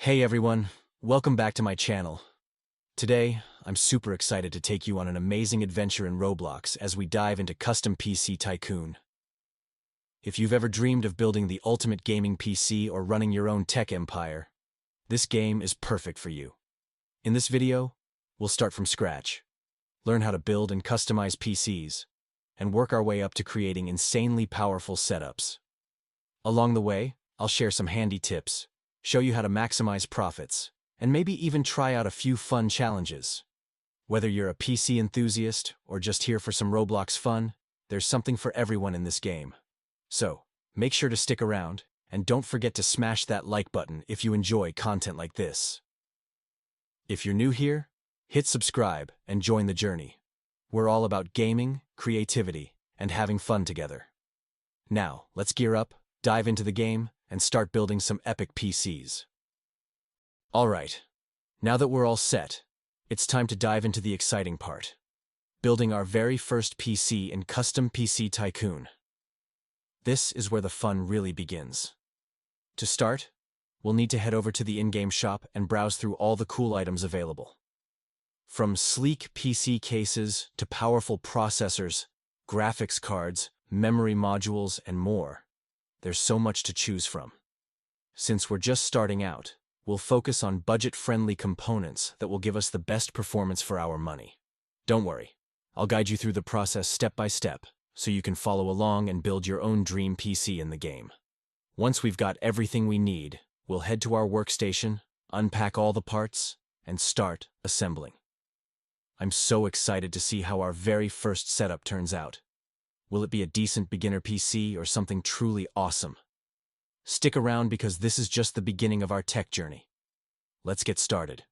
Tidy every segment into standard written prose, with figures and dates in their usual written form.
Hey everyone, welcome back to my channel. Today, I'm super excited to take you on an amazing adventure in Roblox as we dive into Custom PC Tycoon. If you've ever dreamed of building the ultimate gaming PC or running your own tech empire, this game is perfect for you. In this video, we'll start from scratch, learn how to build and customize PCs, and work our way up to creating insanely powerful setups. Along the way, I'll share some handy tips, show you how to maximize profits, and maybe even try out a few fun challenges. Whether you're a PC enthusiast or just here for some Roblox fun, there's something for everyone in this game. So, make sure to stick around, and don't forget to smash that like button if you enjoy content like this. If you're new here, hit subscribe and join the journey. We're all about gaming, creativity, and having fun together. Now, let's gear up, dive into the game, and start building some epic PCs. Alright, now that we're all set, it's time to dive into the exciting part. Building our very first PC in Custom PC Tycoon. This is where the fun really begins. To start, we'll need to head over to the in-game shop and browse through all the cool items available. From sleek PC cases to powerful processors, graphics cards, memory modules, and more, there's so much to choose from. Since we're just starting out, we'll focus on budget-friendly components that will give us the best performance for our money. Don't worry, I'll guide you through the process step by step, so you can follow along and build your own dream PC in the game. Once we've got everything we need, we'll head to our workstation, unpack all the parts, and start assembling. I'm so excited to see how our very first setup turns out. Will it be a decent beginner PC or something truly awesome? Stick around because this is just the beginning of our tech journey. Let's get started.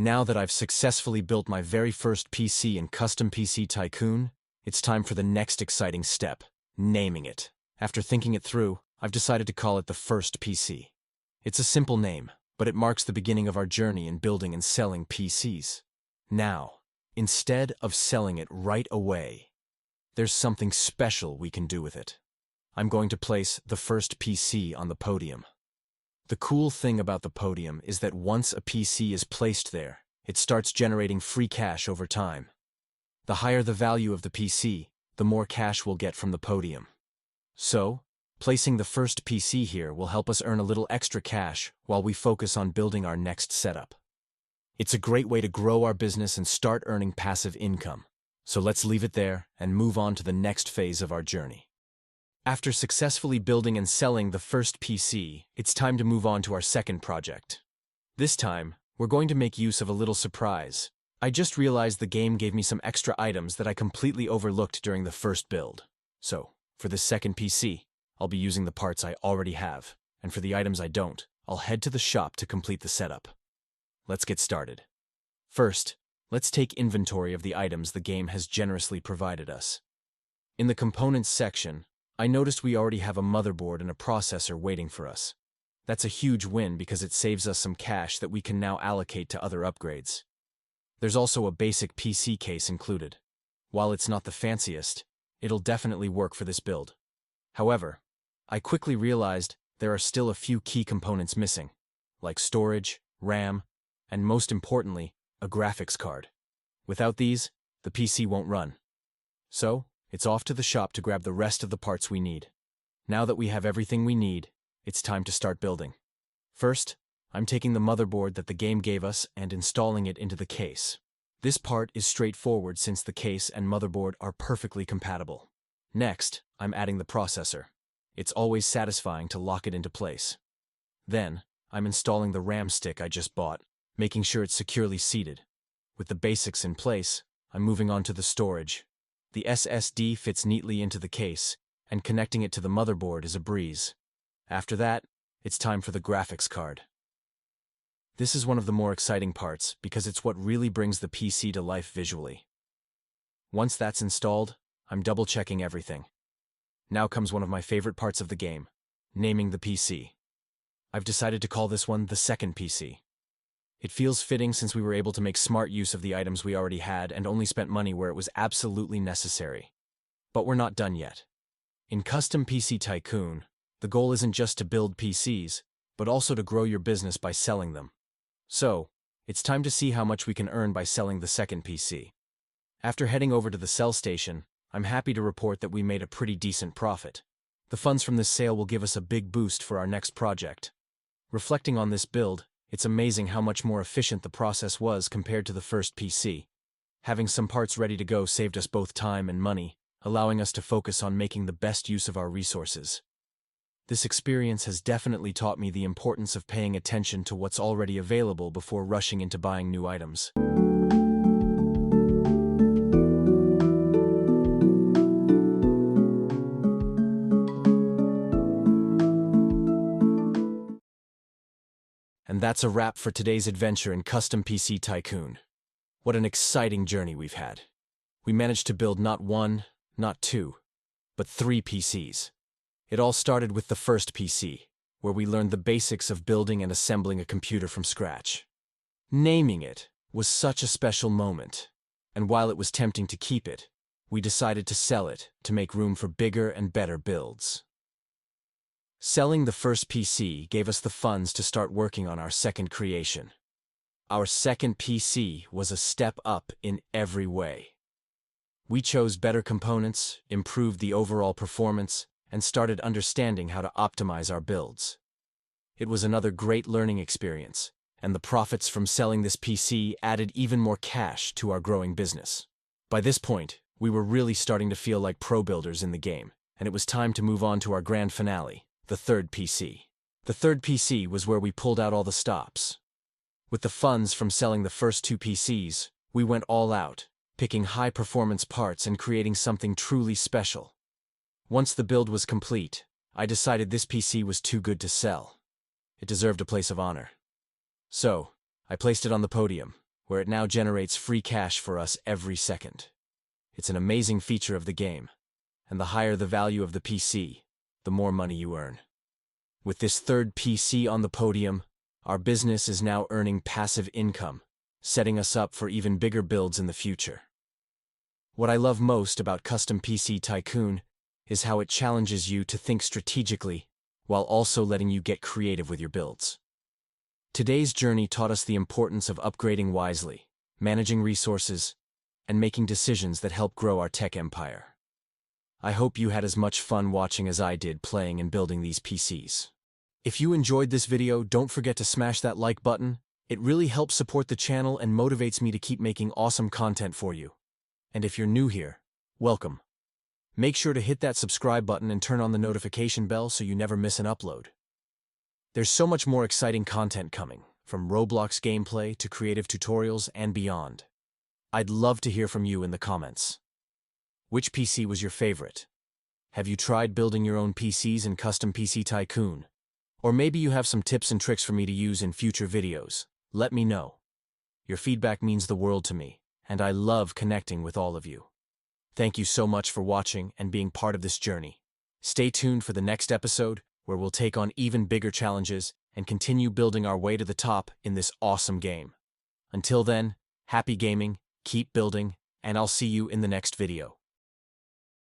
Now that I've successfully built my very first PC in Custom PC Tycoon, it's time for the next exciting step, naming it. After thinking it through, I've decided to call it the first PC. It's a simple name, but it marks the beginning of our journey in building and selling PCs. Now, instead of selling it right away, there's something special we can do with it. I'm going to place the first PC on the podium. The cool thing about the podium is that once a PC is placed there, it starts generating free cash over time. The higher the value of the PC, the more cash we'll get from the podium. So, placing the first PC here will help us earn a little extra cash while we focus on building our next setup. It's a great way to grow our business and start earning passive income. So let's leave it there and move on to the next phase of our journey. After successfully building and selling the first PC, it's time to move on to our second project. This time, we're going to make use of a little surprise. I just realized the game gave me some extra items that I completely overlooked during the first build. So, for this second PC, I'll be using the parts I already have, and for the items I don't, I'll head to the shop to complete the setup. Let's get started. First, let's take inventory of the items the game has generously provided us. In the components section, I noticed we already have a motherboard and a processor waiting for us. That's a huge win because it saves us some cash that we can now allocate to other upgrades. There's also a basic PC case included. While it's not the fanciest, it'll definitely work for this build. However, I quickly realized there are still a few key components missing, like storage, RAM, and most importantly, a graphics card. Without these, the PC won't run. So, it's off to the shop to grab the rest of the parts we need. Now that we have everything we need, it's time to start building. First, I'm taking the motherboard that the game gave us and installing it into the case. This part is straightforward since the case and motherboard are perfectly compatible. Next, I'm adding the processor. It's always satisfying to lock it into place. Then, I'm installing the RAM stick I just bought, making sure it's securely seated. With the basics in place, I'm moving on to the storage. The SSD fits neatly into the case, and connecting it to the motherboard is a breeze. After that, it's time for the graphics card. This is one of the more exciting parts because it's what really brings the PC to life visually. Once that's installed, I'm double-checking everything. Now comes one of my favorite parts of the game, naming the PC. I've decided to call this one the second PC. It feels fitting since we were able to make smart use of the items we already had and only spent money where it was absolutely necessary. But we're not done yet. In Custom PC Tycoon, the goal isn't just to build PCs, but also to grow your business by selling them. So, it's time to see how much we can earn by selling the second PC. After heading over to the sell station, I'm happy to report that we made a pretty decent profit. The funds from this sale will give us a big boost for our next project. Reflecting on this build, it's amazing how much more efficient the process was compared to the first PC. Having some parts ready to go saved us both time and money, allowing us to focus on making the best use of our resources. This experience has definitely taught me the importance of paying attention to what's already available before rushing into buying new items. And that's a wrap for today's adventure in Custom PC Tycoon. What an exciting journey we've had. We managed to build not one, not two, but 3 PCs. It all started with the first PC, where we learned the basics of building and assembling a computer from scratch. Naming it was such a special moment, and while it was tempting to keep it, we decided to sell it to make room for bigger and better builds. Selling the first PC gave us the funds to start working on our second creation. Our second PC was a step up in every way. We chose better components, improved the overall performance, and started understanding how to optimize our builds. It was another great learning experience, and the profits from selling this PC added even more cash to our growing business. By this point, we were really starting to feel like pro builders in the game, and it was time to move on to our grand finale, the third PC. The third PC was where we pulled out all the stops. With the funds from selling the first 2 PCs, we went all out, picking high-performance parts and creating something truly special. Once the build was complete, I decided this PC was too good to sell. It deserved a place of honor. So, I placed it on the podium, where it now generates free cash for us every second. It's an amazing feature of the game, and the higher the value of the PC, the more money you earn. With this third PC on the podium, our business is now earning passive income, setting us up for even bigger builds in the future. What I love most about Custom PC Tycoon is how it challenges you to think strategically while also letting you get creative with your builds. Today's journey taught us the importance of upgrading wisely, managing resources, and making decisions that help grow our tech empire. I hope you had as much fun watching as I did playing and building these PCs. If you enjoyed this video, don't forget to smash that like button. It really helps support the channel and motivates me to keep making awesome content for you. And if you're new here, welcome. Make sure to hit that subscribe button and turn on the notification bell so you never miss an upload. There's so much more exciting content coming, from Roblox gameplay to creative tutorials and beyond. I'd love to hear from you in the comments. Which PC was your favorite? Have you tried building your own PCs in Custom PC Tycoon? Or maybe you have some tips and tricks for me to use in future videos. Let me know. Your feedback means the world to me, and I love connecting with all of you. Thank you so much for watching and being part of this journey. Stay tuned for the next episode, where we'll take on even bigger challenges and continue building our way to the top in this awesome game. Until then, happy gaming, keep building, and I'll see you in the next video.